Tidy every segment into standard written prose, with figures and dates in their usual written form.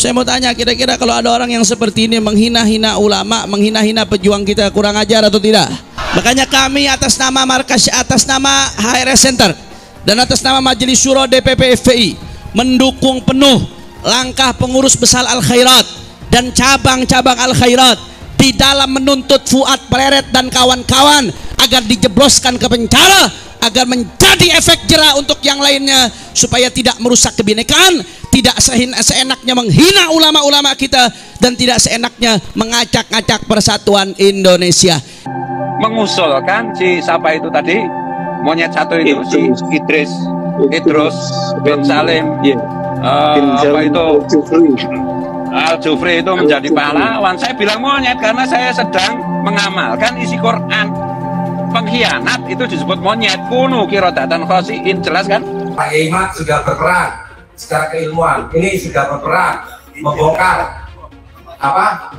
Saya mau tanya, kira-kira kalau ada orang yang seperti ini menghina-hina ulama, menghina-hina pejuang kita, kurang ajar atau tidak? Makanya kami atas nama markas, atas nama HRS Center dan atas nama Majelis Syuro DPP FPI mendukung penuh langkah pengurus besar Al Khairat dan cabang-cabang Al Khairat di dalam menuntut Fuad Pleret dan kawan-kawan agar dijebloskan ke penjara, agar menjadi efek jera untuk yang lainnya, supaya tidak merusak kebinekaan, tidak seenaknya menghina ulama-ulama kita, dan tidak seenaknya mengacak-ngacak persatuan Indonesia. Mengusulkan si siapa itu tadi, monyet satu itu, si Idris bin Salim, apa itu Al-Jufri itu menjadi pahlawan. Saya bilang monyet karena saya sedang mengamalkan isi Quran. Pengkhianat itu disebut monyet. Kunu kirodatan khosiin, jelas kan? Pak Imat sudah berperan secara keilmuan, ini sudah berperan membongkar apa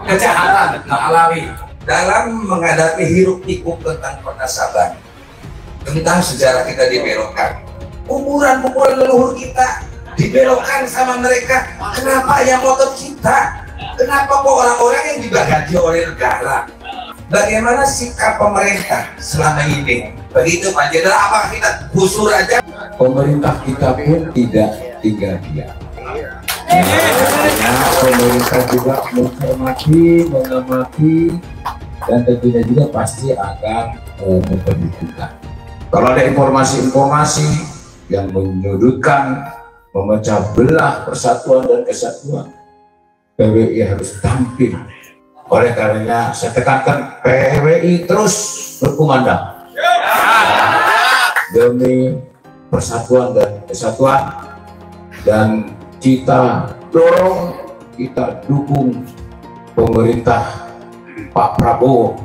kejahatan Alawi dalam menghadapi hiruk pikuk tentang pernasaban, tentang sejarah kita dibelokkan, kuburan leluhur kita dibelokkan sama mereka. Kenapa yang ngotot kita? Kenapa kok orang-orang yang dibagati oleh negara? Bagaimana sikap pemerintah selama ini? Begitu Pak Jenderal, apakah kita gusur aja? Pemerintah kita pun tidak tinggal diam. Pemerintah juga mencermati, mengamati, dan tentunya juga pasti akan memperhitungkan. Kalau ada informasi-informasi yang menyudutkan, memecah belah persatuan dan kesatuan, PWI harus tampil. Oleh karenanya saya tekankan, PWI terus berkumandang demi persatuan dan kesatuan, dan kita dorong, kita dukung pemerintah Pak Prabowo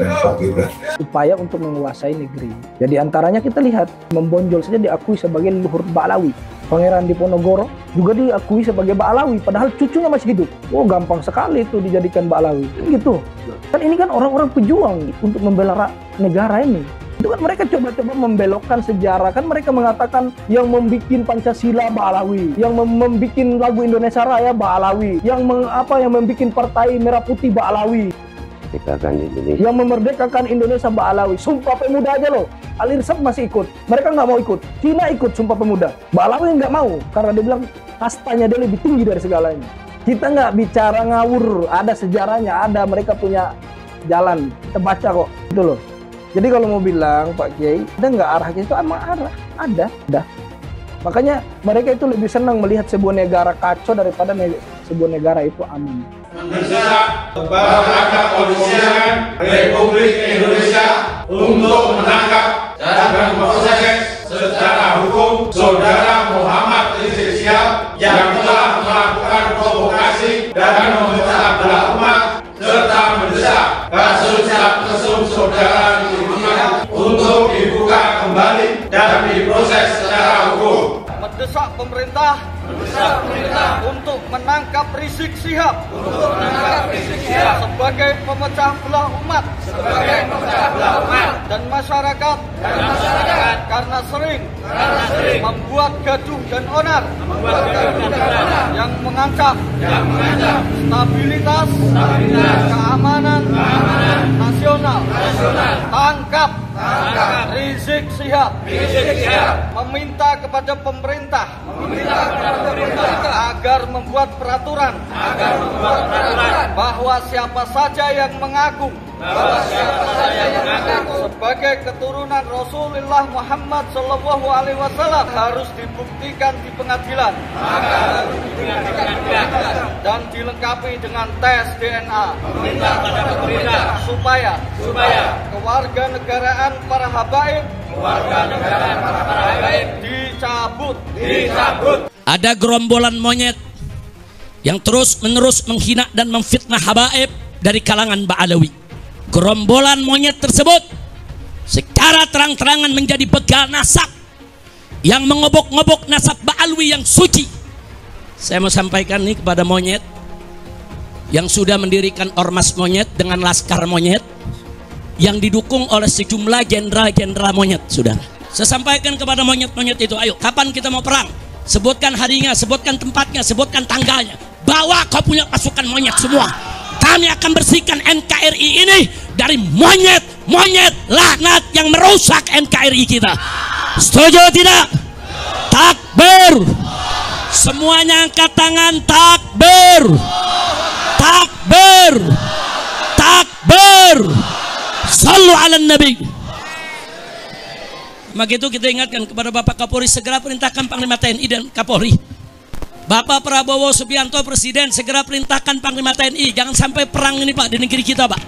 dan Pak Gibran. Upaya untuk menguasai negeri. Jadi antaranya kita lihat, membonjol saja diakui sebagai leluhur Ba'alawi. Pangeran Diponegoro juga diakui sebagai Ba'alawi, padahal cucunya masih hidup. Oh, gampang sekali itu dijadikan Ba'alawi. Gitu. Kan ini kan orang-orang pejuang untuk membela negara ini. Itu kan mereka coba-coba membelokkan sejarah. Kan mereka mengatakan yang membuat Pancasila Ba'alawi, yang membuat lagu Indonesia Raya Ba'alawi, yang membuat Partai Merah Putih Ba'alawi, yang memerdekakan Indonesia Ba'alawi. Sumpah Pemuda aja loh, Ali Irsad masih ikut, mereka nggak mau ikut. Cina ikut Sumpah Pemuda, Ba'alawi nggak mau karena dia bilang kastanya dia lebih tinggi dari segalanya. Kita nggak bicara ngawur, ada sejarahnya, ada, mereka punya jalan, kita baca kok, gitu loh. Jadi kalau mau bilang Pak Kiai, ada nggak arahnya, itu emang arah, ada. Makanya mereka itu lebih senang melihat sebuah negara kacau daripada sebuah negara itu aman. Mendesak kepada kepolisian Republik Indonesia untuk menangkap dan memproses secara hukum saudara Muhammad Rizik Syihab yang telah melakukan provokasi dan memecah belah umat, serta mendesak kasus saudara untuk dibuka kembali dan diproses secara hukum. Mendesak pemerintah untuk menangkap Rizik Syihab sebagai pemecah belah umat dan masyarakat karena sering membuat gaduh dan onar yang mengancam stabilitas keamanan nasional. Tangkap Rizik Syihab. Meminta kepada pemerintah agar membuat peraturan bahwa siapa saja yang mengaku sebagai keturunan Rasulullah Muhammad SAW harus dibuktikan di pengadilan dan dilengkapi dengan tes DNA supaya kewarganegaraan para habaib dicabut. Ada gerombolan monyet yang terus-menerus menghina dan memfitnah habaib dari kalangan Ba'alawi. Gerombolan monyet tersebut secara terang-terangan menjadi begal nasab yang mengobok-ngobok nasab Ba'alawi yang suci. Saya mau sampaikan nih kepada monyet yang sudah mendirikan ormas monyet dengan laskar monyet yang didukung oleh sejumlah jenderal-jenderal monyet. Saudara, saya sampaikan kepada monyet-monyet itu, ayo, kapan kita mau perang? Sebutkan harinya, sebutkan tempatnya, sebutkan tanggalnya. Bawa kau punya pasukan monyet semua. Kami akan bersihkan NKRI ini dari monyet laknat yang merusak NKRI kita. Setuju tidak? Takbir. Semuanya angkat tangan. Takbir. Takbir. Takbir. Sallu ala Nabi. Maka itu kita ingatkan kepada Bapak Kapolri, segera perintahkan Panglima TNI dan Kapolri. Bapak Prabowo Subianto Presiden, segera perintahkan Panglima TNI. Jangan sampai perang ini Pak di negeri kita Pak.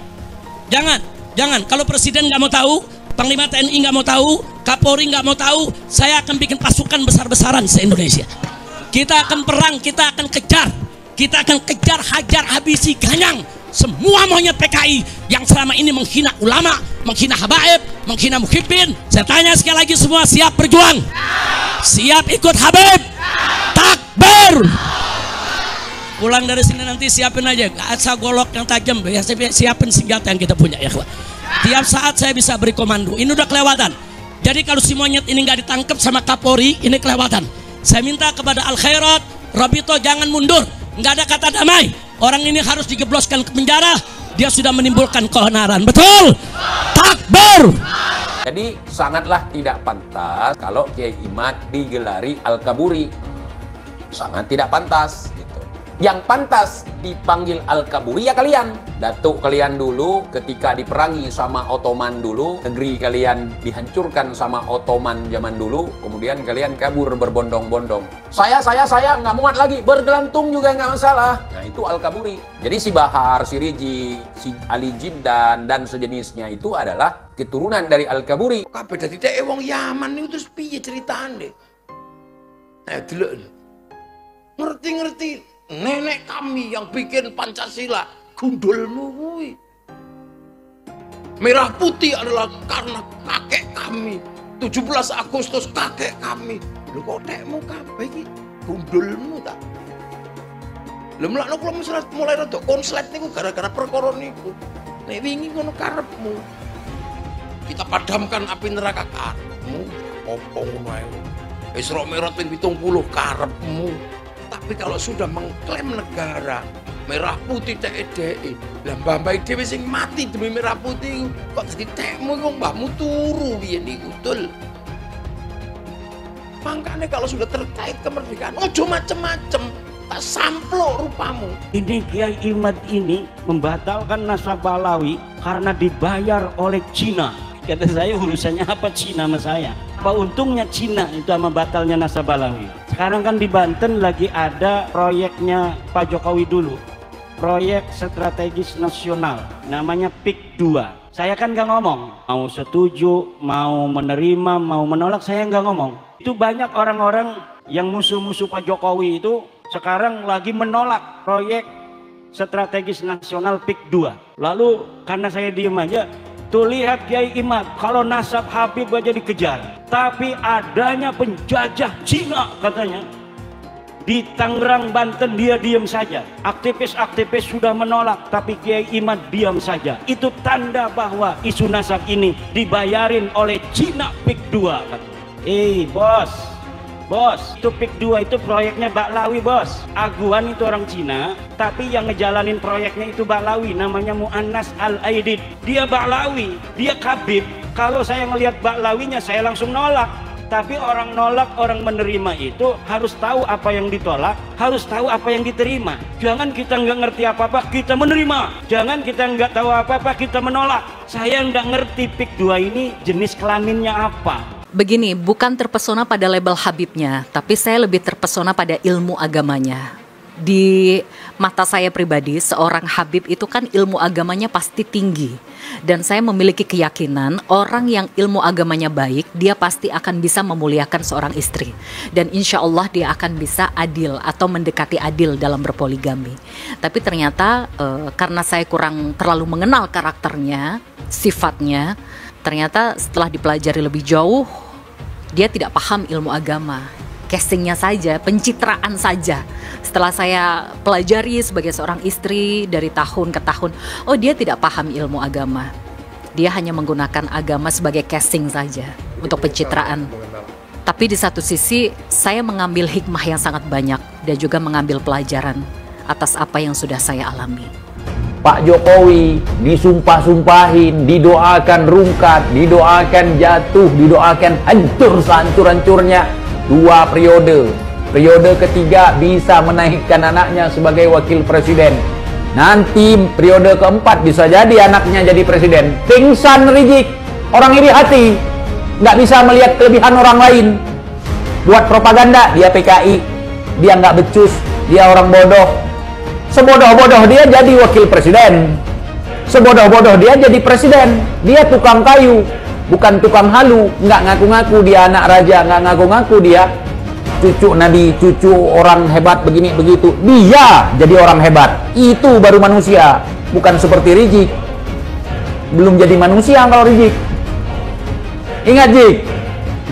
Jangan. Kalau Presiden nggak mau tahu, Panglima TNI nggak mau tahu, Kapolri nggak mau tahu, saya akan bikin pasukan besar-besaran se-Indonesia. Kita akan perang, kita akan kejar, hajar, habisi, ganyang semua monyet PKI yang selama ini menghina ulama, menghina habaib, menghina muhibbin. Saya tanya sekali lagi, semua siap berjuang? Siap ikut Habib? Takbir. Pulang dari sini nanti siapin aja asal golok yang tajam ya, siapin senjata yang kita punya ya. Tiap saat saya bisa beri komando. Ini udah kelewatan. Jadi kalau si monyet ini nggak ditangkap sama Kapolri, ini kelewatan. Saya minta kepada Al Khairat, Robito jangan mundur. Nggak ada kata damai. Orang ini harus digebloskan ke penjara. Dia sudah menimbulkan keonaran. Betul? Takbir. Jadi sangatlah tidak pantas kalau Kiai Imad digelari Al-Kaburi. Sangat tidak pantas gitu. Yang pantas dipanggil Al-Kaburi ya kalian. Datuk kalian dulu ketika diperangi sama Ottoman dulu, negeri kalian dihancurkan sama Ottoman zaman dulu, kemudian kalian kabur berbondong-bondong. Saya nggak muat lagi, bergelantung juga nggak masalah. Nah itu Al-Kaburi. Jadi si Bahar, si Riji, si Ali Jindan dan sejenisnya itu adalah keturunan dari Al-Kaburi. Kabeh dadi teke wong Yaman niku terus piye ceritane? Delok. Ngerti-ngerti nenek kami yang bikin Pancasila, gundulmu kuwi. Merah putih adalah karena kakek kami. 17 Agustus kakek kami. Lho kok tekmu kabeh iki gundulmu ta? Lho mlakno kula mulai rada konslet niku gara-gara perkara niku. Nek wingi ngono karepmu. Kita padamkan api neraka karepmu. Opo ngono ae. Isra Mi'raj ping 70 karepmu. Tapi kalau sudah mengklaim negara, merah putih TEDI, lah mbah-mbah dhewe sing mati demi merah putih kok dadi tekmu wong mbahmu turu piye niku dul. Makanya kalau sudah terkait kemerdekaan, ojo macem-macem, tak samplok rupamu. Ini Kiai Imad ini membatalkan nasabah Balawi karena dibayar oleh Cina. Kata saya, urusannya apa Cina sama saya? Apa untungnya Cina itu sama batalnya nasabah Balawi? Sekarang kan di Banten lagi ada proyeknya Pak Jokowi dulu, proyek strategis nasional, namanya PIK 2. Saya kan nggak ngomong, mau setuju, mau menerima, mau menolak, saya nggak ngomong. Itu banyak orang-orang yang musuh-musuh Pak Jokowi itu sekarang lagi menolak proyek strategis nasional PIK 2. Lalu karena saya diem aja, tuh lihat Kiai Imad, kalau nasab Habib aja dikejar, tapi adanya penjajah Cina katanya di Tangerang, Banten, dia diam saja. Aktivis-aktivis sudah menolak, tapi Kiai Imad diam saja. Itu tanda bahwa isu nasab ini dibayarin oleh Cina PIK 2. Bos, itu PIK 2 itu proyeknya Baklawi bos. Aguan itu orang Cina, tapi yang ngejalanin proyeknya itu Baklawi, namanya Mu'annas Al-Aidid. Dia Baklawi, dia Kabib. Kalau saya ngelihat Baklawinya saya langsung nolak. Tapi orang nolak, orang menerima itu harus tahu apa yang ditolak, harus tahu apa yang diterima. Jangan kita nggak ngerti apa-apa kita menerima, jangan kita nggak tahu apa-apa kita menolak. Saya nggak ngerti PIK 2 ini jenis kelaminnya apa. Begini, bukan terpesona pada label Habibnya, tapi saya lebih terpesona pada ilmu agamanya. Di mata saya pribadi, seorang Habib itu kan ilmu agamanya pasti tinggi. Dan saya memiliki keyakinan orang yang ilmu agamanya baik, dia pasti akan bisa memuliakan seorang istri. Dan insya Allah dia akan bisa adil atau mendekati adil dalam berpoligami. Tapi ternyata karena saya kurang terlalu mengenal karakternya, sifatnya, ternyata setelah dipelajari lebih jauh, dia tidak paham ilmu agama. Castingnya saja, pencitraan saja. Setelah saya pelajari sebagai seorang istri dari tahun ke tahun, oh dia tidak paham ilmu agama. Dia hanya menggunakan agama sebagai casting saja untuk pencitraan. Tapi di satu sisi saya mengambil hikmah yang sangat banyak dan juga mengambil pelajaran atas apa yang sudah saya alami. Pak Jokowi disumpah-sumpahin, didoakan rungkat, didoakan jatuh, didoakan hancur sehancur-hancurnya 2 periode. Periode ketiga bisa menaikkan anaknya sebagai wakil presiden. Nanti periode keempat bisa jadi anaknya jadi presiden. Pingsan Rizik, orang iri hati, nggak bisa melihat kelebihan orang lain. Buat propaganda, dia PKI, dia nggak becus, dia orang bodoh. Sebodoh-bodoh dia jadi wakil presiden. Sebodoh-bodoh dia jadi presiden. Dia tukang kayu, bukan tukang halu. Nggak ngaku-ngaku dia anak raja, nggak ngaku-ngaku dia cucu Nabi, cucu orang hebat begini begitu. Dia jadi orang hebat. Itu baru manusia, bukan seperti Rizik. Belum jadi manusia kalau Rizik. Ingat Jik,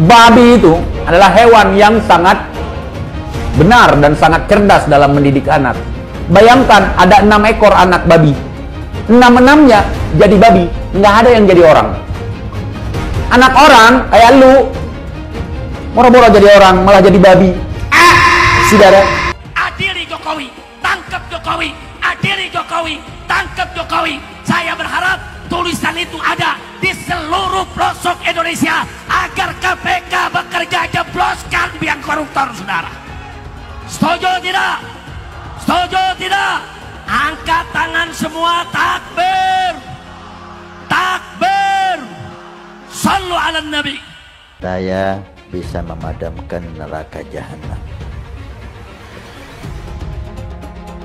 babi itu adalah hewan yang sangat benar dan sangat cerdas dalam mendidik anak. Bayangkan ada 6 ekor anak babi, 6-6-nya jadi babi, nggak ada yang jadi orang. Anak orang kayak lu, moro-moro jadi orang, malah jadi babi. Saudara, adili Jokowi, tangkap Jokowi, adili Jokowi, tangkap Jokowi. Saya berharap tulisan itu ada di seluruh pelosok Indonesia agar KPK bekerja jebloskan biang koruptor, saudara. Setuju tidak? Setuju tidak? Angkat tangan semua, takbir, takbir, sallu ala nabi. Saya bisa memadamkan neraka jahanam.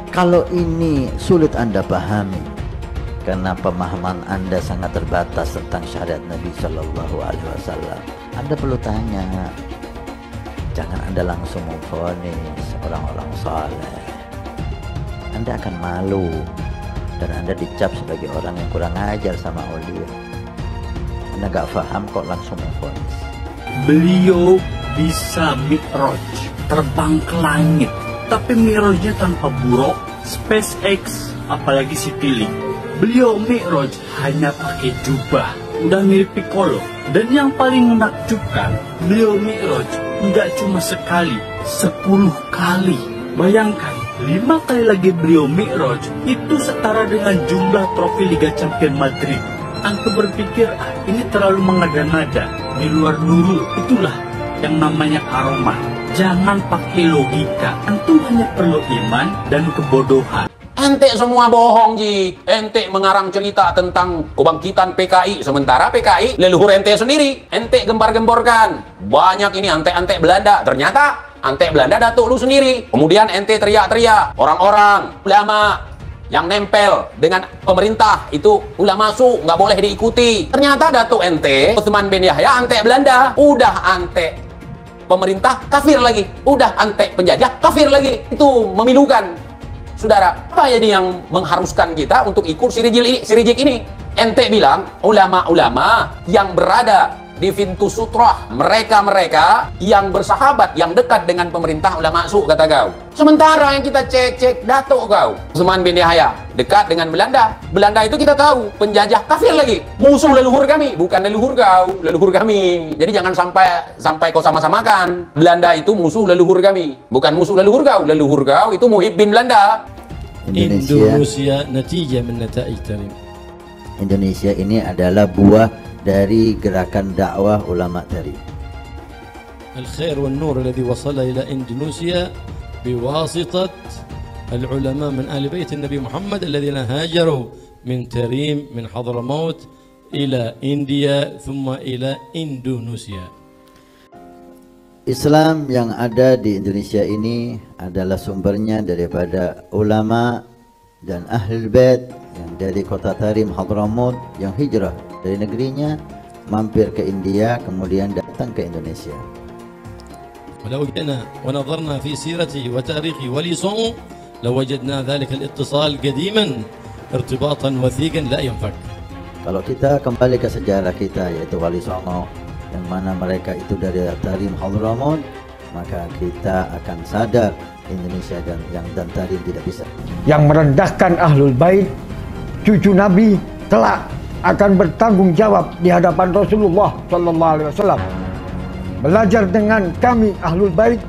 Kalau ini sulit Anda pahami karena pemahaman Anda sangat terbatas tentang syariat Nabi Shallallahu Alaihi Wasallam, Anda perlu tanya. Jangan Anda langsung memvonis orang-orang saleh. Anda akan malu dan Anda dicap sebagai orang yang kurang ajar sama aulia. Anda gak paham kok langsung memvonis. Beliau bisa mi'raj, terbang ke langit, tapi mi'rajnya tanpa buruk, SpaceX, apalagi Citylink. Beliau mi'raj hanya pakai jubah, udah mirip Piccolo. Dan yang paling menakjubkan, beliau mi'raj nggak cuma sekali, 10 kali. Bayangkan, 5 kali lagi beliau mi'raj, itu setara dengan jumlah trofi Liga Champions Madrid. Antum berpikir, ini terlalu mengada-ngada, di luar nurul. Itulah yang namanya karomah. Jangan pakai logika, antum hanya perlu iman dan kebodohan. Ente semua bohong, Ji. Ente mengarang cerita tentang kebangkitan PKI, sementara PKI leluhur ente sendiri. Ente gembar-gemborkan. Banyak ini ante-ante Belanda. Ternyata ante Belanda datuk lu sendiri. Kemudian ente teriak-teriak. Orang-orang, ulama yang nempel dengan pemerintah itu ulama su, nggak boleh diikuti. Ternyata datuk ente, Utsman bin Yahya, ante Belanda. Udah ante pemerintah, kafir lagi. Udah ante penjajah, kafir lagi. Itu memilukan. Saudara, apa jadi yang mengharuskan kita untuk ikut si Rizik ini? Ente bilang, ulama-ulama yang berada di pintu sutroh, mereka-mereka yang bersahabat, yang dekat dengan pemerintah ulama su, kata kau. Sementara yang kita cek-cek datuk kau, Utsman bin Yahya, dekat dengan Belanda. Belanda itu kita tahu, penjajah, kafir lagi. Musuh leluhur kami, bukan leluhur kau, leluhur kami. Jadi jangan sampai kau sama-samakan. Belanda itu musuh leluhur kami, bukan musuh leluhur kau. Leluhur kau itu muhibbin Belanda. Indonesia natijah min nataij tarim. Indonesia ini adalah buah dari gerakan dakwah ulama tadi. Al-khair wal nur alladhi wasala ila Indonesia biwasitat al-ulama min ahli bait Nabi Muhammad alladhina hajaru min Tarim min Hadramaut ila India thumma ila Indonesia. Islam yang ada di Indonesia ini adalah sumbernya daripada ulama dan ahlul bait yang dari kota Tarim Hadramaut yang hijrah dari negerinya mampir ke India kemudian datang ke Indonesia. ولو جئنا ونظرنا في سيرته وتاريخه ولسانه لوجدنا ذلك الاتصال قديما ارتباطا وثيقا لا ينفك. Kalau kita kembali ke sejarah kita yaitu Wali Songo yang mana mereka itu dari Tarim Hadramaut, maka kita akan sadar Indonesia dan Tarim tidak bisa. Yang merendahkan Ahlul Bait, cucu Nabi, kelak akan bertanggung jawab di hadapan Rasulullah Sallallahu Alaihi Wasallam. belajar dengan kami Ahlul Bait,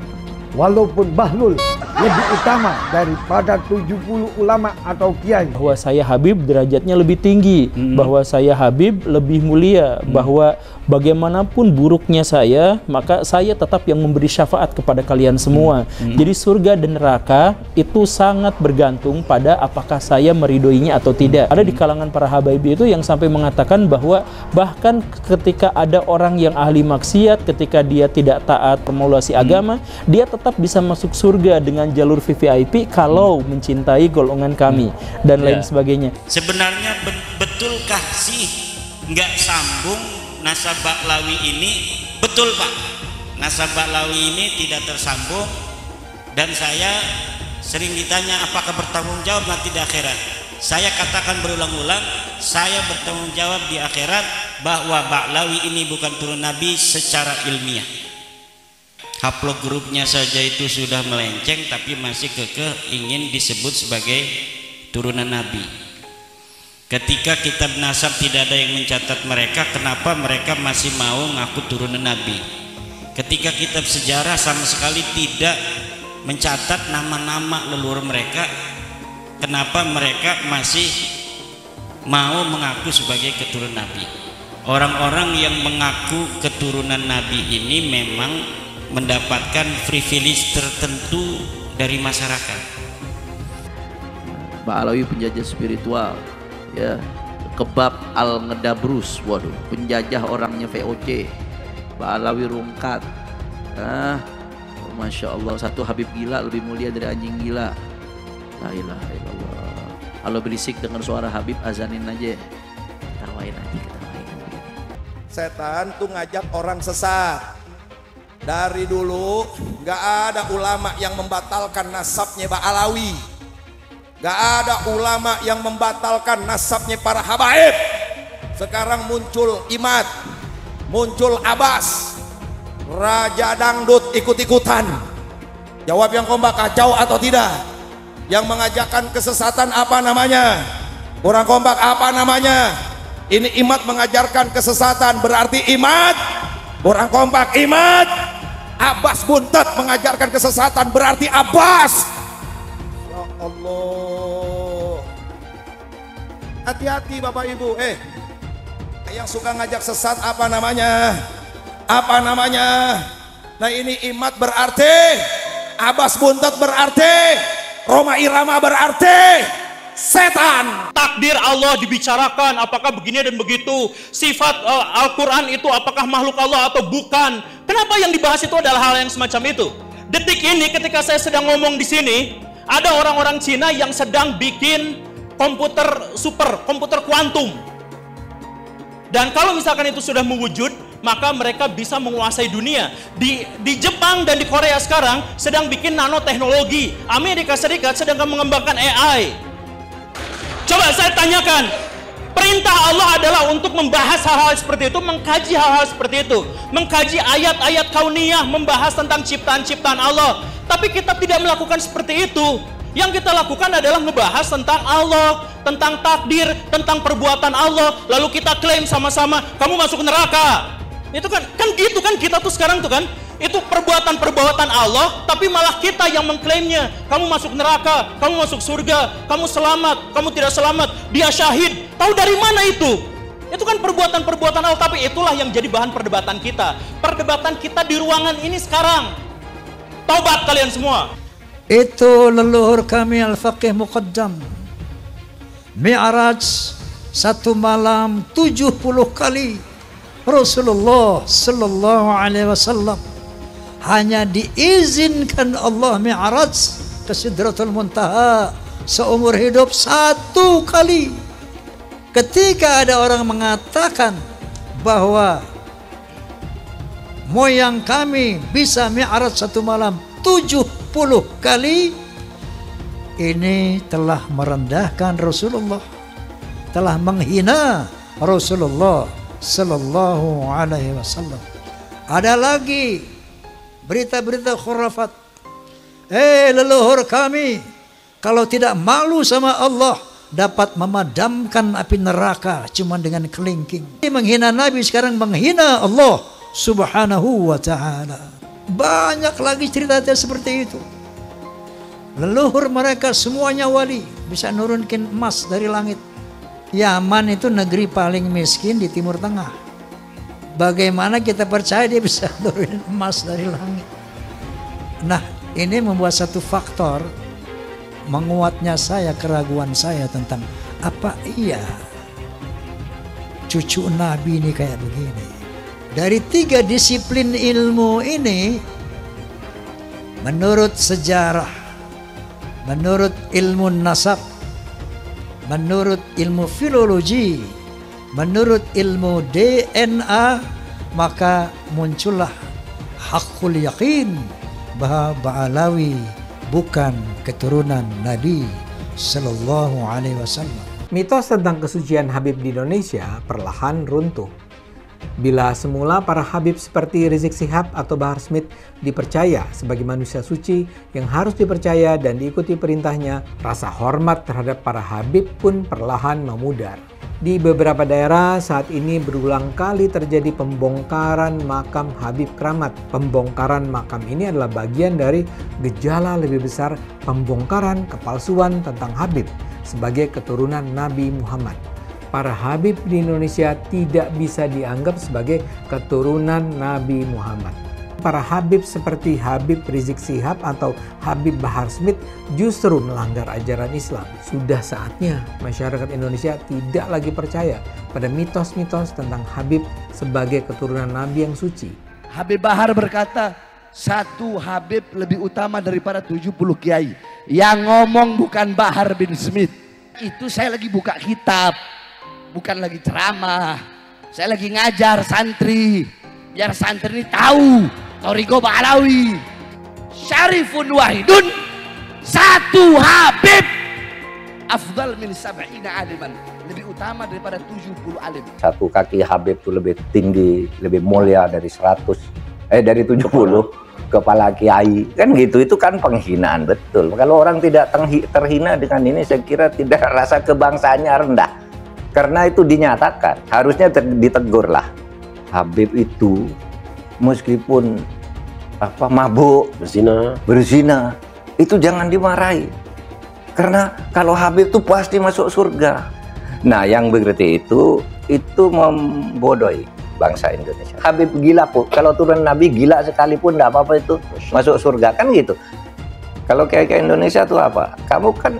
walaupun Bahlul lebih utama daripada 70 ulama atau kiai. Bahwa saya Habib derajatnya lebih tinggi, bahwa saya Habib lebih mulia, bahwa bagaimanapun buruknya saya, maka saya tetap yang memberi syafaat kepada kalian semua. Jadi surga dan neraka itu sangat bergantung pada apakah saya meridhoinya atau tidak. Ada di kalangan para habaib itu yang sampai mengatakan bahwa bahkan ketika ada orang yang ahli maksiat, ketika dia tidak taat formulasi agama, dia tetap bisa masuk surga dengan jalur VVIP kalau mencintai golongan kami dan lain sebagainya. Sebenarnya betulkah sih nggak sambung nasab Ba'lawi ini? Betul Pak, nasab Ba'lawi ini tidak tersambung, dan saya sering ditanya apakah bertanggung jawab nanti di akhirat. Saya katakan berulang-ulang, saya bertanggung jawab di akhirat bahwa Ba'lawi ini bukan turun Nabi secara ilmiah. Haplog grupnya saja itu sudah melenceng, tapi masih kekeh ingin disebut sebagai turunan Nabi. Ketika kitab nasab tidak ada yang mencatat mereka, kenapa mereka masih mau ngaku turunan Nabi? Ketika kitab sejarah sama sekali tidak mencatat nama-nama leluhur mereka, kenapa mereka masih mau mengaku sebagai keturunan Nabi? Orang-orang yang mengaku keturunan Nabi ini memang mendapatkan privilege tertentu dari masyarakat. Ba'lawi penjajah spiritual, ya, kebab al-ngedabrus, waduh, penjajah orangnya VOC, Ba'lawi rungkat, Masya Allah, satu Habib gila lebih mulia dari anjing gila. La ilaha illallah. Kalau berisik dengan suara Habib, azanin aja, ketawain aja, ketawain. Setan tuh ngajak orang sesat. Dari dulu gak ada ulama yang membatalkan nasabnya Ba'lawi, gak ada ulama yang membatalkan nasabnya para habaib. Sekarang muncul Imad, muncul Abbas, Raja Dangdut ikut-ikutan. Jawab yang kompak, kacau atau tidak? Yang mengajarkan kesesatan apa namanya? Kurang kompak apa namanya? Ini Imad mengajarkan kesesatan, berarti Imad. Kurang kompak, Imad. Abbas buntet mengajarkan kesesatan, berarti Abbas. Ya Allah, hati-hati Bapak Ibu. Yang suka ngajak sesat apa namanya? Apa namanya? Nah ini Imad berarti, Abbas buntet berarti, Roma Irama berarti setan. Takdir Allah dibicarakan, apakah begini dan begitu. Sifat Al-Quran itu apakah makhluk Allah atau bukan. Kenapa yang dibahas itu adalah hal yang semacam itu? Detik ini ketika saya sedang ngomong di sini, ada orang-orang Cina yang sedang bikin komputer super, komputer kuantum. Dan kalau misalkan itu sudah mewujud, maka mereka bisa menguasai dunia. Di Jepang dan di Korea sekarang sedang bikin nanoteknologi. Amerika Serikat sedang mengembangkan AI. Coba saya tanyakan, perintah Allah adalah untuk membahas hal-hal seperti itu, mengkaji hal-hal seperti itu, mengkaji ayat-ayat kauniyah, membahas tentang ciptaan-ciptaan Allah. Tapi kita tidak melakukan seperti itu. Yang kita lakukan adalah membahas tentang Allah, tentang takdir, tentang perbuatan Allah, lalu kita klaim sama-sama, kamu masuk neraka. Itu kan gitu kan kita tuh sekarang tuh kan, itu perbuatan-perbuatan Allah, tapi malah kita yang mengklaimnya. Kamu masuk neraka, kamu masuk surga, kamu selamat, kamu tidak selamat, dia syahid. Tahu dari mana itu? Itu kan perbuatan-perbuatan Allah, tapi itulah yang jadi bahan perdebatan kita. Perdebatan kita di ruangan ini sekarang. Taubat kalian semua. Itu leluhur kami Al-Faqih Muqaddam. Mi'raj satu malam 70 kali. Rasulullah Sallallahu Alaihi Wasallam hanya diizinkan Allah Mi'raj ke Sidratul Muntaha seumur hidup 1 kali. Ketika ada orang mengatakan bahwa moyang kami bisa Mi'raj 1 malam 70 kali, ini telah merendahkan Rasulullah, telah menghina Rasulullah Sallallahu Alaihi Wasallam. Ada lagi berita-berita khurafat. Leluhur kami kalau tidak malu sama Allah dapat memadamkan api neraka cuma dengan kelingking. Menghina Nabi sekarang menghina Allah subhanahu wa ta'ala. Banyak lagi cerita seperti itu. Leluhur mereka semuanya wali, bisa nurunkan emas dari langit. Yaman itu negeri paling miskin di Timur Tengah. Bagaimana kita percaya dia bisa nurunin emas dari langit? Nah, ini membuat satu faktor menguatnya saya, keraguan saya tentang apa iya cucu Nabi ini kayak begini. Dari 3 disiplin ilmu ini, menurut sejarah, menurut ilmu nasab, menurut ilmu filologi, menurut ilmu DNA, maka muncullah hakul yakin bahwa Ba'alawi bukan keturunan Nabi Sallallahu Alaihi Wasallam. Mitos tentang kesucian Habib di Indonesia perlahan runtuh. Bila semula para Habib seperti Rizik Syihab atau Bahar Smith dipercaya sebagai manusia suci yang harus dipercaya dan diikuti perintahnya, rasa hormat terhadap para Habib pun perlahan memudar. Di beberapa daerah saat ini berulang kali terjadi pembongkaran makam Habib Keramat. Pembongkaran makam ini adalah bagian dari gejala lebih besar pembongkaran kepalsuan tentang Habib sebagai keturunan Nabi Muhammad. Para Habib di Indonesia tidak bisa dianggap sebagai keturunan Nabi Muhammad. Para Habib seperti Habib Rizik Syihab atau Habib Bahar Smith justru melanggar ajaran Islam. Sudah saatnya masyarakat Indonesia tidak lagi percaya pada mitos-mitos tentang Habib sebagai keturunan Nabi yang suci. Habib Bahar berkata, satu Habib lebih utama daripada 70 kiai. Yang ngomong bukan Bahar bin Smith. Itu saya lagi buka kitab. Bukan lagi ceramah, saya lagi ngajar santri, biar santri ini tahu Thariqah Ba'alawi, Syarifun Wahidun, satu Habib, afdal min 70 aliman, lebih utama daripada 70 alim. Satu kaki Habib itu lebih tinggi, lebih mulia dari 70 kepala kiai, kan gitu. Itu kan penghinaan betul. Kalau orang tidak terhina dengan ini, saya kira tidak, rasa kebangsaannya rendah. Karena itu dinyatakan, harusnya ditegur lah. Habib itu meskipun mabuk, berzina, itu jangan dimarahi. Karena kalau Habib itu pasti masuk surga. Nah, yang begitu itu membodohi bangsa Indonesia. Habib gila pun, kalau turun Nabi gila sekalipun tidak apa-apa itu masuk surga, kan gitu. Kalau kayak Indonesia tuh apa? Kamu kan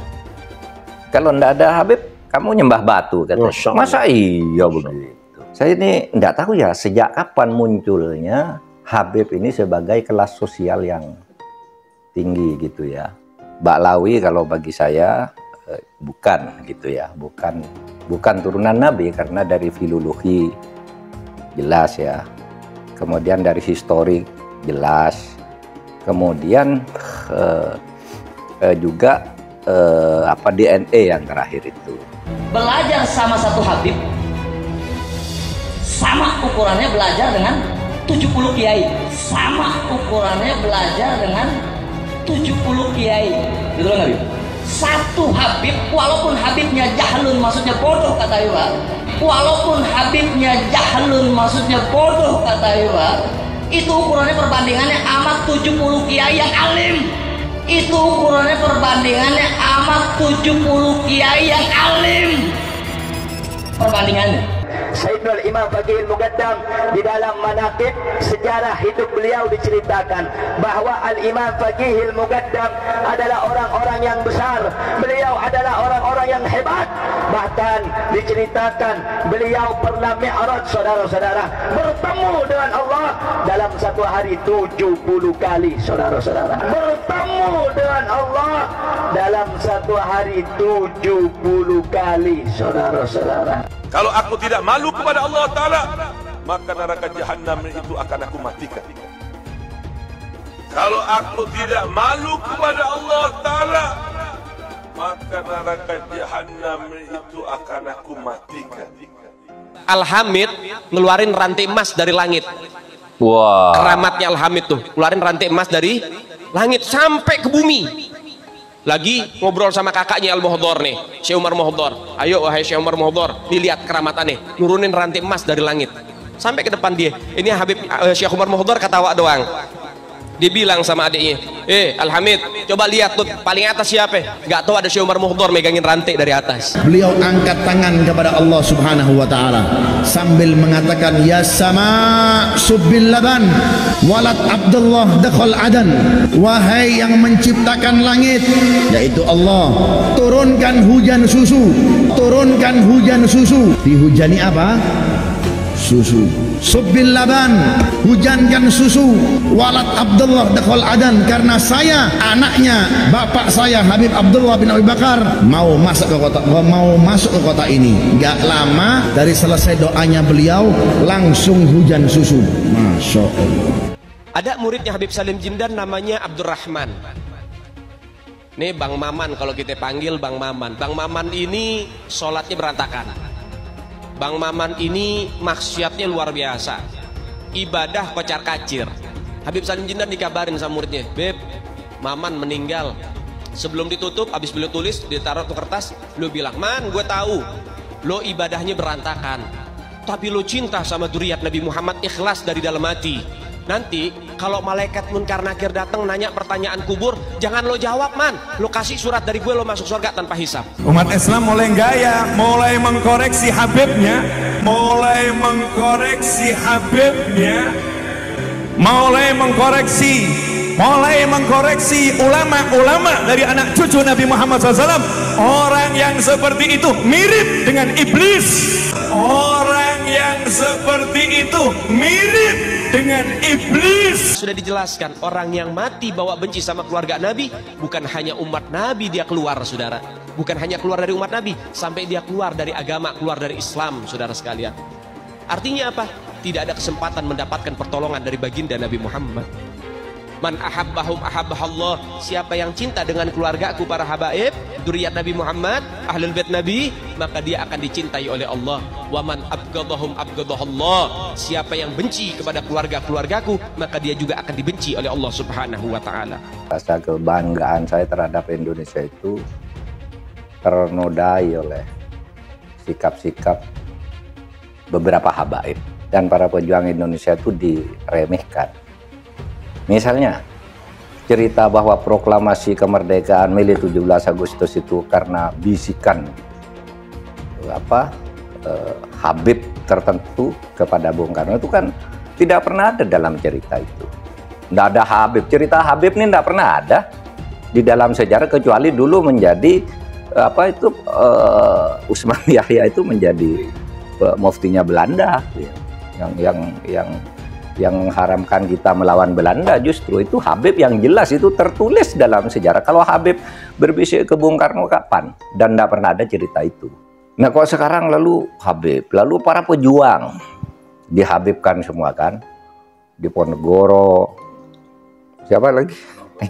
kalau tidak ada Habib, kamu nyembah batu, katanya. Masa iya begitu? Saya ini enggak tahu ya sejak kapan munculnya Habib ini sebagai kelas sosial yang tinggi gitu ya. Ba'alawi kalau bagi saya bukan gitu ya, bukan turunan Nabi karena dari filologi jelas ya. Kemudian dari historik jelas. Kemudian juga DNA yang terakhir itu. Belajar sama satu Habib sama ukurannya belajar dengan 70 kiai, sama ukurannya belajar dengan 70 kiai, gitu loh Habib. Satu Habib, walaupun Habibnya jahlun maksudnya bodoh kata Iwa, walaupun Habibnya jahlun maksudnya bodoh kata Iwa, itu ukurannya perbandingannya amat 70 kiai yang alim. Itu ukurannya perbandingannya amat 70 kiai yang alim. Perbandingannya. Sayyidul Imam Faqih Muqaddam di dalam manaqib sejarah hidup beliau diceritakan bahwa Al-Imam Faqih Muqaddam adalah orang-orang yang besar. Beliau adalah orang-orang yang hebat. Bahkan diceritakan beliau pernah mi'raj, saudara-saudara, bertemu dengan Allah dalam satu hari 70 kali, saudara-saudara. Bertemu dengan Allah dalam satu hari 70 kali, saudara-saudara. Kalau aku tidak malu kepada Allah Ta'ala, maka neraka jahanam itu akan aku matikan. Kalau aku tidak malu kepada Allah Ta'ala, maka neraka jahanam itu akan aku matikan. Al-Hamid ngeluarin rantai emas dari langit. Wah. Keramatnya Al-Hamid tuh, ngeluarin rantai emas dari langit sampai ke bumi. Lagi ngobrol sama kakaknya Al-Muhdhar nih, Syekh Umar Muhdhar. Ayo wahai Syekh Umar Muhdhar, dilihat keramatannya, nurunin rantai emas dari langit. Sampai ke depan dia. Ini Habib Syekh Umar Muhdar kata awak doang. Dia bilang sama adiknya, Al-Hamid, coba lihat tuh paling atas siapa? Gak tahu, ada Syekh Umar Muhdar megangin rantai dari atas. Beliau angkat tangan kepada Allah Subhanahu wa taala sambil mengatakan, ya sama subbil laban walad Abdullah dakhal adan. Wahai yang menciptakan langit, yaitu Allah, turunkan hujan susu. Turunkan hujan susu. Dihujani apa? Susu. Subbil laban, hujankan susu. Walad Abdullah dakhal adan, karena saya anaknya bapak saya Habib Abdullah bin Abi Bakar mau masuk ke kota ini. Gak lama dari selesai doanya beliau langsung hujan susu. Masya Allah. Ada muridnya Habib Salim Jindan namanya Abdurrahman. Nih Bang Maman, kalau kita panggil Bang Maman. Bang Maman ini sholatnya berantakan. Bang Maman ini maksiatnya luar biasa, ibadah kocar kacir. Habib Salim Jindan dikabarin sama muridnya, Beb, Maman meninggal. Sebelum ditutup, habis beliau tulis, ditaruh tuh kertas, beliau bilang, Man, gue tahu lo ibadahnya berantakan, tapi lo cinta sama dzurriyyat Nabi Muhammad, ikhlas dari dalam hati. Nanti kalau malaikat munkar nakir datang nanya pertanyaan kubur, jangan lo jawab, Man, lo kasih surat dari gue, lo masuk surga tanpa hisab. Umat Islam mulai gaya, mulai mengkoreksi Habibnya, mulai mengkoreksi Habibnya, mulai mengkoreksi ulama-ulama dari anak cucu Nabi Muhammad SAW. Orang yang seperti itu mirip dengan iblis. Orang yang seperti itu mirip dengan iblis. Sudah dijelaskan, orang yang mati bawa benci sama keluarga Nabi, bukan hanya umat Nabi dia keluar, saudara. Bukan hanya keluar dari umat Nabi, sampai dia keluar dari agama, keluar dari Islam, saudara sekalian. Artinya apa? Tidak ada kesempatan mendapatkan pertolongan dari baginda Nabi Muhammad. Man ahabbahum ahabbahallah. Siapa yang cinta dengan keluargaku para habaib, dzurriyyat Nabi Muhammad, ahlul bait Nabi, maka dia akan dicintai oleh Allah. Wa man abghadahum abghadahallah. Siapa yang benci kepada keluargaku, maka dia juga akan dibenci oleh Allah Subhanahu wa taala. Rasa kebanggaan saya terhadap Indonesia itu ternodai oleh sikap-sikap beberapa habaib dan para pejuang Indonesia itu diremehkan. Misalnya cerita bahwa proklamasi kemerdekaan Mei 17 Agustus itu karena bisikan Habib tertentu kepada Bung Karno, itu kan tidak pernah ada dalam cerita itu. Tidak ada Habib, cerita Habib ini tidak pernah ada di dalam sejarah, kecuali dulu menjadi Usman Yahya itu menjadi muftinya Belanda yang mengharamkan kita melawan Belanda. Justru itu Habib yang jelas itu tertulis dalam sejarah. Kalau Habib berbisik ke Bung Karno kapan? Dan tidak pernah ada cerita itu. Nah kok sekarang lalu Habib, lalu para pejuang dihabibkan semua kan? Di Ponegoro, siapa lagi?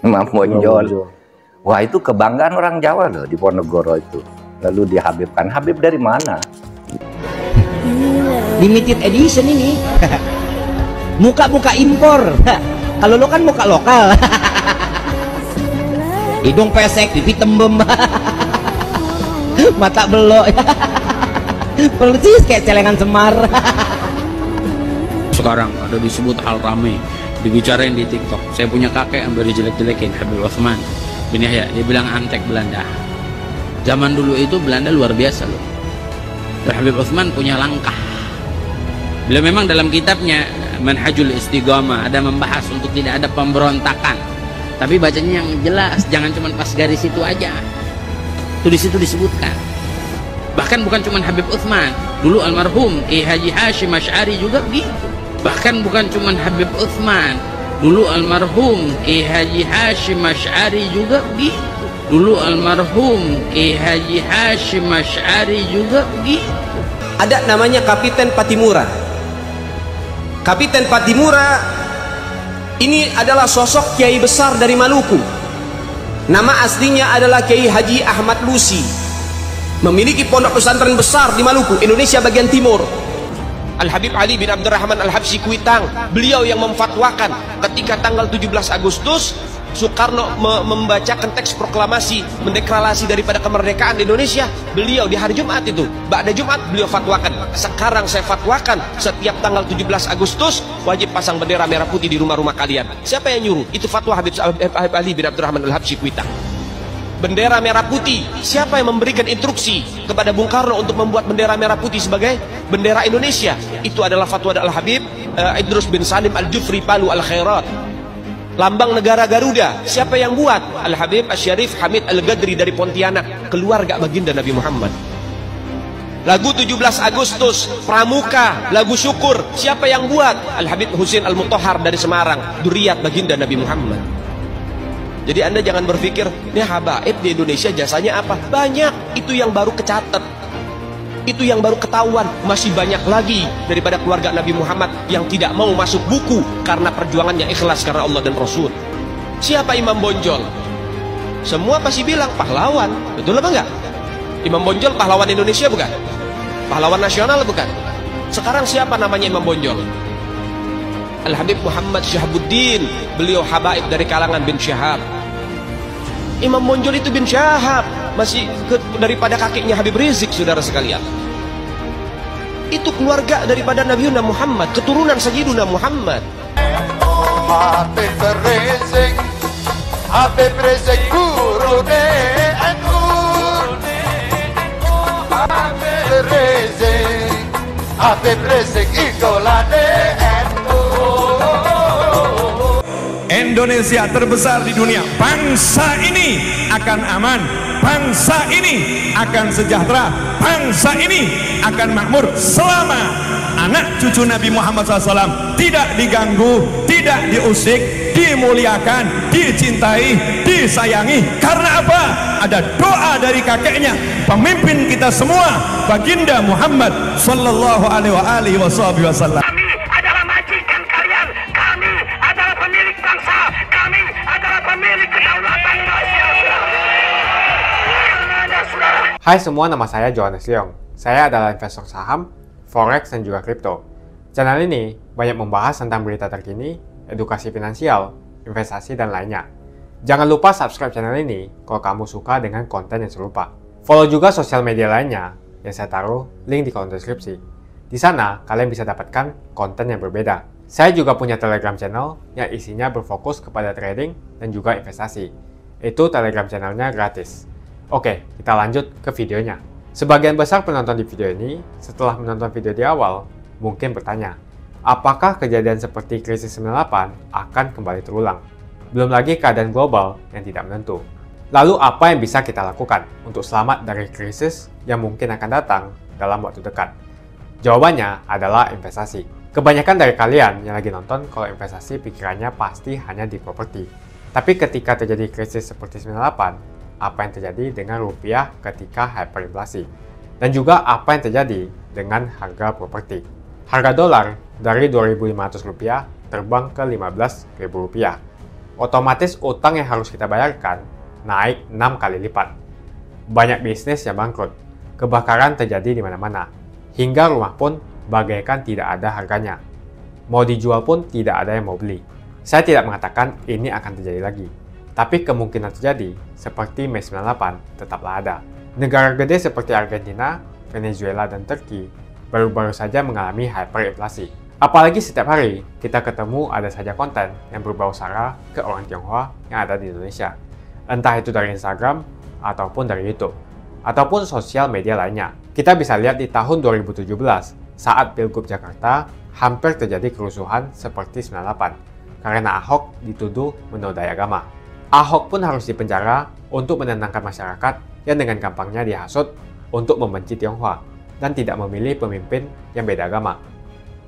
Imam Bonjol. Wah itu kebanggaan orang Jawa loh di Ponegoro itu. Lalu dihabibkan. Habib dari mana? Limited edition ini. Muka-muka impor. Kalau lo kan muka lokal. Hidung pesek, pipi tembem. Mata belok. Persis kayak celengan Semar. Sekarang ada disebut hal rame, dibicarain di TikTok. Saya punya kakek yang baru jelek-jelekin, Habib Utsman bin Yahya. Dia bilang antek Belanda. Zaman dulu itu Belanda luar biasa loh. Dan Habib Utsman punya langkah. Beliau memang dalam kitabnya Manhajul Istiqamah ada membahas untuk tidak ada pemberontakan, tapi bacanya yang jelas, jangan cuma pas garis itu aja. Itu di situ disebutkan. Bahkan bukan cuma Habib Utsman, dulu almarhum Kiai Haji Hashim Asy'ari juga begitu. Bahkan bukan cuma Habib Utsman, dulu almarhum Kiai Haji Hashim Asy'ari juga begitu. Dulu almarhum Kiai Haji Hashim Asy'ari juga begitu. Ada namanya Kapiten Patimura. Kapiten Patimura ini adalah sosok kiai besar dari Maluku. Nama aslinya adalah Kiai Haji Ahmad Lusi. Memiliki pondok pesantren besar di Maluku, Indonesia bagian timur. Al-Habib Ali bin Abdurrahman Al-Habsyi Kuitang, beliau yang memfatwakan ketika tanggal 17 Agustus Soekarno membacakan teks proklamasi, mendeklarasi daripada kemerdekaan Indonesia, beliau di hari Jumat itu, ba'da Jumat beliau fatwakan, sekarang saya fatwakan setiap tanggal 17 Agustus wajib pasang bendera merah putih di rumah-rumah kalian. Siapa yang nyuruh? Itu fatwa Habib Ali bin Abdurrahman Al-Habsyi Kuitang. Bendera merah putih, siapa yang memberikan instruksi kepada Bung Karno untuk membuat bendera merah putih sebagai bendera Indonesia? Itu adalah fatwa Al-Habib Idrus bin Salim Al-Jufri Palu Al-Khairat. Lambang negara Garuda, siapa yang buat? Al-Habib Asy-Syarif Hamid Al-Ghadri dari Pontianak, keluarga baginda Nabi Muhammad. Lagu 17 Agustus, Pramuka, lagu syukur, siapa yang buat? Al-Habib Husain Al-Mutahhar dari Semarang, dzurriyyah baginda Nabi Muhammad. Jadi Anda jangan berpikir, ini habaib di Indonesia jasanya apa? Banyak, itu yang baru kecatat. Itu yang baru ketahuan. Masih banyak lagi daripada keluarga Nabi Muhammad yang tidak mau masuk buku karena perjuangannya ikhlas karena Allah dan Rasul. Siapa Imam Bonjol? Semua pasti bilang pahlawan, betul apa enggak? Imam Bonjol pahlawan Indonesia bukan? Pahlawan nasional bukan? Sekarang siapa namanya Imam Bonjol? Al-Habib Muhammad Syahabuddin, beliau habaib dari kalangan bin Syahab. Imam Bonjol itu bin Syahab, masih daripada kakeknya Habib Rizik, saudara sekalian. Itu keluarga daripada Nabi Muhammad, keturunan Sayyiduna Muhammad. Habib Rizik, Habib Rizik guru NU, Habib Rizik idola NU. Indonesia terbesar di dunia. Bangsa ini akan aman, bangsa ini akan sejahtera, bangsa ini akan makmur selama anak cucu Nabi Muhammad SAW tidak diganggu, tidak diusik, dimuliakan, dicintai, disayangi. Karena apa? Ada doa dari kakeknya, pemimpin kita semua, baginda Muhammad Sallallahu Alaihi Wasallam. Kami adalah majikan kalian, kami adalah pemilik bangsa, kami adalah pemilik kedaulatan Indonesia. Hai semua, nama saya Johannes Leong. Saya adalah investor saham, forex, dan juga kripto. Channel ini banyak membahas tentang berita terkini, edukasi finansial, investasi, dan lainnya. Jangan lupa subscribe channel ini kalau kamu suka dengan konten yang serupa. Follow juga sosial media lainnya yang saya taruh link di kolom deskripsi. Di sana kalian bisa dapatkan konten yang berbeda. Saya juga punya Telegram channel yang isinya berfokus kepada trading dan juga investasi. Itu Telegram channelnya gratis. Oke, kita lanjut ke videonya. Sebagian besar penonton di video ini, setelah menonton video di awal, mungkin bertanya, apakah kejadian seperti krisis 98 akan kembali terulang? Belum lagi keadaan global yang tidak menentu. Lalu apa yang bisa kita lakukan untuk selamat dari krisis yang mungkin akan datang dalam waktu dekat? Jawabannya adalah investasi. Kebanyakan dari kalian yang lagi nonton kalau investasi pikirannya pasti hanya di properti. Tapi ketika terjadi krisis seperti 98, apa yang terjadi dengan rupiah ketika hyperinflasi? Dan juga apa yang terjadi dengan harga properti? Harga dolar dari Rp2.500 terbang ke Rp15.000. Otomatis utang yang harus kita bayarkan naik 6 kali lipat. Banyak bisnis yang bangkrut. Kebakaran terjadi di mana-mana. Hingga rumah pun bagaikan tidak ada harganya. Mau dijual pun tidak ada yang mau beli. Saya tidak mengatakan ini akan terjadi lagi. Tapi kemungkinan terjadi seperti Mei 98 tetaplah ada. Negara gede seperti Argentina, Venezuela, dan Turki baru-baru saja mengalami hyperinflasi. Apalagi setiap hari kita ketemu ada saja konten yang berbau sara ke orang Tionghoa yang ada di Indonesia. Entah itu dari Instagram, ataupun dari YouTube, ataupun sosial media lainnya. Kita bisa lihat di tahun 2017, saat Pilgub Jakarta, hampir terjadi kerusuhan seperti 98, karena Ahok dituduh menodai agama. Ahok pun harus dipenjara untuk menenangkan masyarakat yang dengan gampangnya dihasut untuk membenci Tionghoa, dan tidak memilih pemimpin yang beda agama.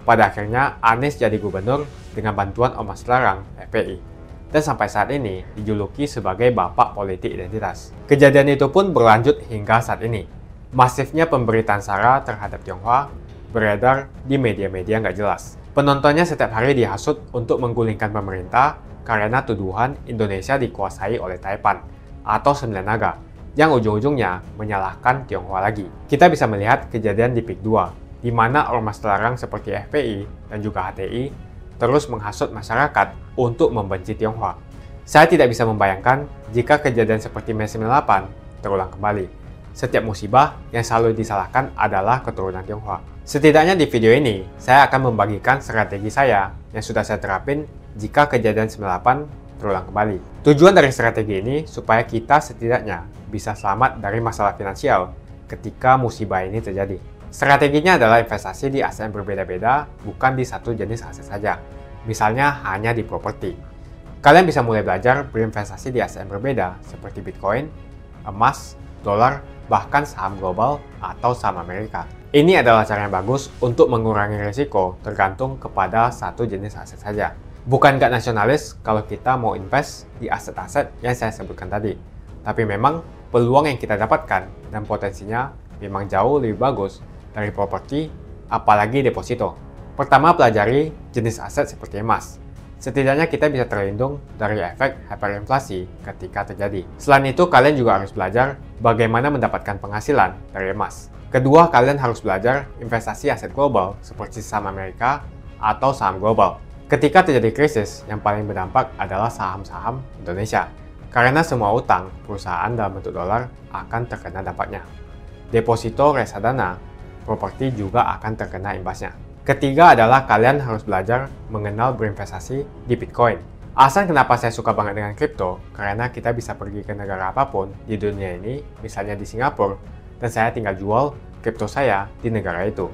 Pada akhirnya, Anies jadi gubernur dengan bantuan Ormas Terlarang FPI. Dan sampai saat ini dijuluki sebagai Bapak Politik Identitas. Kejadian itu pun berlanjut hingga saat ini. Masifnya pemberitaan sara terhadap Tionghoa beredar di media-media nggak jelas. Penontonnya setiap hari dihasut untuk menggulingkan pemerintah karena tuduhan Indonesia dikuasai oleh Taipan atau Sembilan Naga, yang ujung-ujungnya menyalahkan Tionghoa lagi. Kita bisa melihat kejadian di PIK 2, di mana ormas terlarang seperti FPI dan juga HTI terus menghasut masyarakat untuk membenci Tionghoa. Saya tidak bisa membayangkan jika kejadian seperti Mei 98 terulang kembali. Setiap musibah yang selalu disalahkan adalah keturunan Tionghoa. Setidaknya di video ini, saya akan membagikan strategi saya yang sudah saya terapin jika kejadian 98 terulang kembali. Tujuan dari strategi ini supaya kita setidaknya bisa selamat dari masalah finansial ketika musibah ini terjadi. Strateginya adalah investasi di aset yang berbeda-beda, bukan di satu jenis aset saja. Misalnya hanya di properti. Kalian bisa mulai belajar berinvestasi di aset yang berbeda seperti Bitcoin, emas, dolar, bahkan saham global atau saham Amerika. Ini adalah cara yang bagus untuk mengurangi risiko tergantung kepada satu jenis aset saja. Bukan nggak nasionalis kalau kita mau invest di aset-aset yang saya sebutkan tadi. Tapi memang peluang yang kita dapatkan dan potensinya memang jauh lebih bagus dari properti, apalagi deposito. Pertama, pelajari jenis aset seperti emas. Setidaknya kita bisa terlindung dari efek hyperinflasi ketika terjadi. Selain itu, kalian juga harus belajar bagaimana mendapatkan penghasilan dari emas. Kedua, kalian harus belajar investasi aset global seperti saham Amerika atau saham global. Ketika terjadi krisis, yang paling berdampak adalah saham-saham Indonesia. Karena semua utang perusahaan dalam bentuk dolar akan terkena dampaknya. Deposito reksadana, properti juga akan terkena imbasnya. Ketiga adalah kalian harus belajar mengenal berinvestasi di Bitcoin. Alasan kenapa saya suka banget dengan kripto, karena kita bisa pergi ke negara apapun di dunia ini, misalnya di Singapura, dan saya tinggal jual kripto saya di negara itu.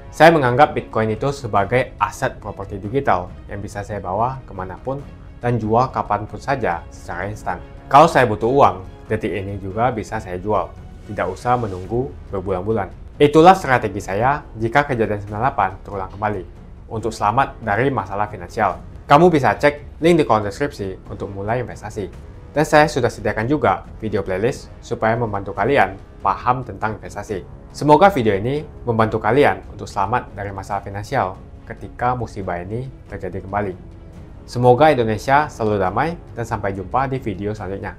Saya menganggap Bitcoin itu sebagai aset properti digital yang bisa saya bawa kemanapun dan jual kapanpun saja secara instan. Kalau saya butuh uang, detik ini juga bisa saya jual, tidak usah menunggu berbulan-bulan. Itulah strategi saya jika kejadian 98 terulang kembali, untuk selamat dari masalah finansial. Kamu bisa cek link di kolom deskripsi untuk mulai investasi. Dan saya sudah sediakan juga video playlist supaya membantu kalian paham tentang investasi. Semoga video ini membantu kalian untuk selamat dari masalah finansial ketika musibah ini terjadi kembali. Semoga Indonesia selalu damai dan sampai jumpa di video selanjutnya.